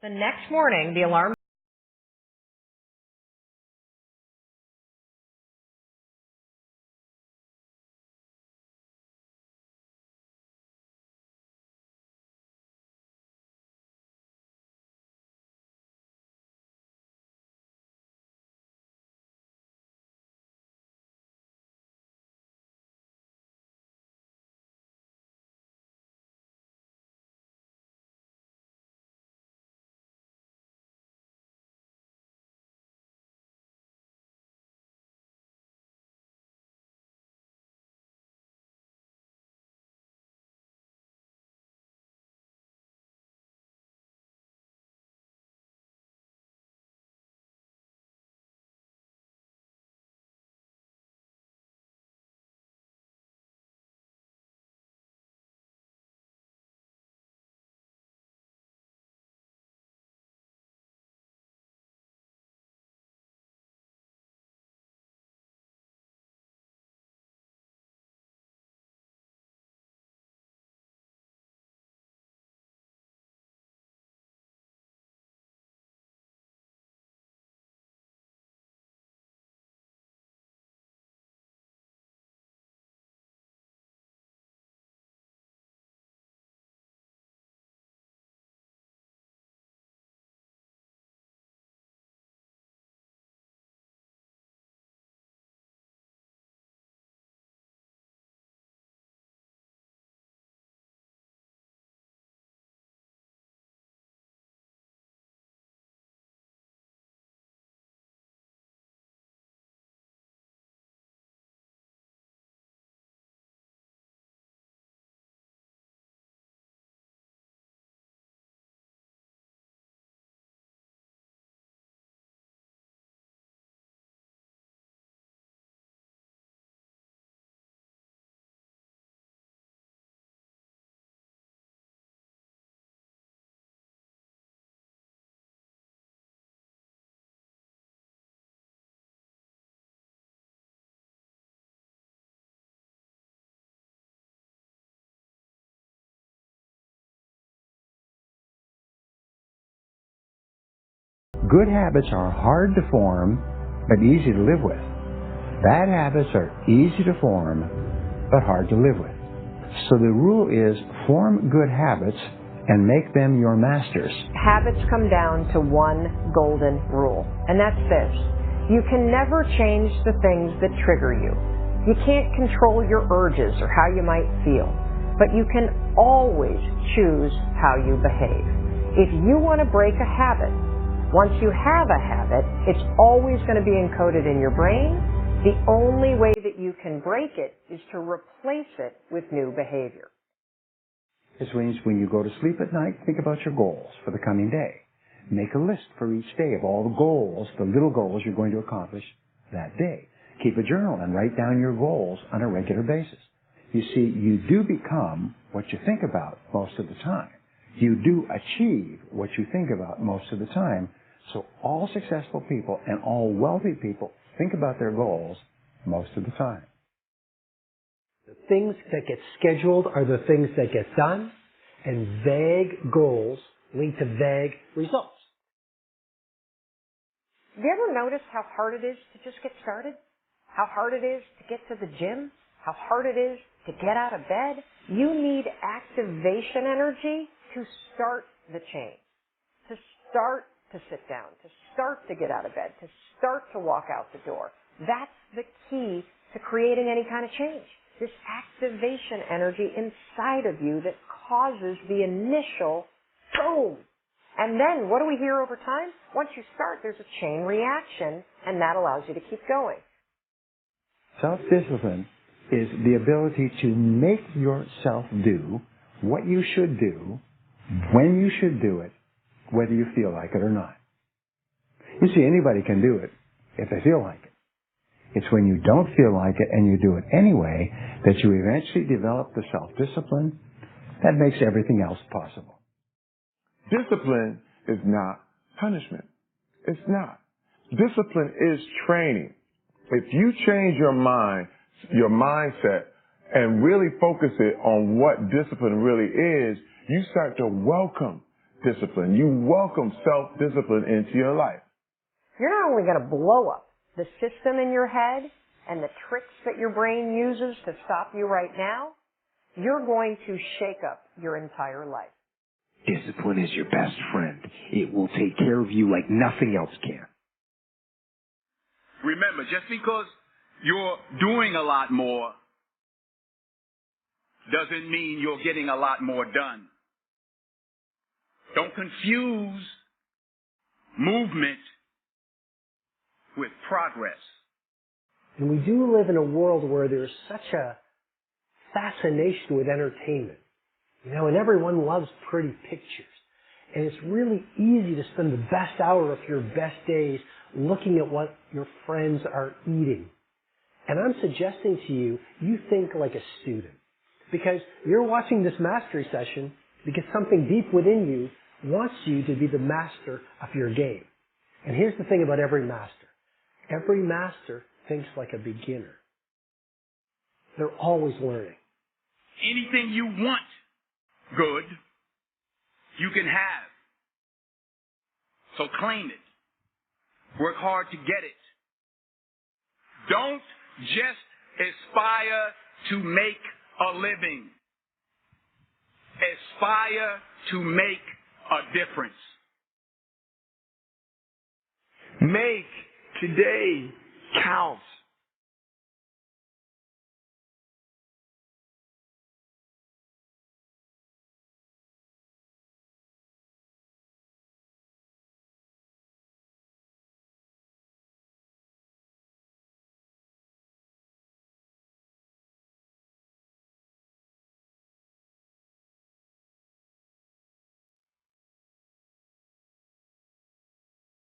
The next morning, the alarm Good habits are hard to form, but easy to live with. Bad habits are easy to form, but hard to live with. So the rule is form good habits and make them your masters. habits come down to one golden rule, and that's this. You can never change the things that trigger you. You can't control your urges or how you might feel, but you can always choose how you behave. If you want to break a habit, once you have a habit, it's always going to be encoded in your brain. The only way that you can break it is to replace it with new behavior. This means when you go to sleep at night, think about your goals for the coming day. Make a list for each day of all the goals, the little goals you're going to accomplish that day. Keep a journal and write down your goals on a regular basis. You see, you do become what you think about most of the time. You do achieve what you think about most of the time. So all successful people and all wealthy people think about their goals most of the time. The things that get scheduled are the things that get done, and vague goals lead to vague results. Have you ever noticed how hard it is to just get started? How hard it is to get to the gym? How hard it is to get out of bed? You need activation energy to start the change, to start to sit down, to start to get out of bed, to start to walk out the door. That's the key to creating any kind of change. This activation energy inside of you that causes the initial boom. And then what do we hear over time? Once you start, there's a chain reaction, and that allows you to keep going. Self-discipline is the ability to make yourself do what you should do, when you should do it, whether you feel like it or not. You see, anybody can do it if they feel like it. It's when you don't feel like it and you do it anyway that you eventually develop the self-discipline that makes everything else possible. Discipline is not punishment. It's not. Discipline is training. If you change your mind, your mindset, and really focus it on what discipline really is, you start to welcome self-discipline. You welcome self-discipline into your life. You're not only going to blow up the system in your head and the tricks that your brain uses to stop you right now, you're going to shake up your entire life. Discipline is your best friend. It will take care of you like nothing else can. Remember, just because you're doing a lot more doesn't mean you're getting a lot more done. Don't confuse movement with progress. And we do live in a world where there's such a fascination with entertainment. You know, and everyone loves pretty pictures. And it's really easy to spend the best hour of your best days looking at what your friends are eating. And I'm suggesting to you, you think like a student. Because you're watching this mastery session because something deep within you wants you to be the master of your game. And here's the thing about every master. Every master thinks like a beginner. They're always learning. Anything you want good, you can have. So claim it. Work hard to get it. Don't just aspire to make a living. Aspire to make a difference. Make today count.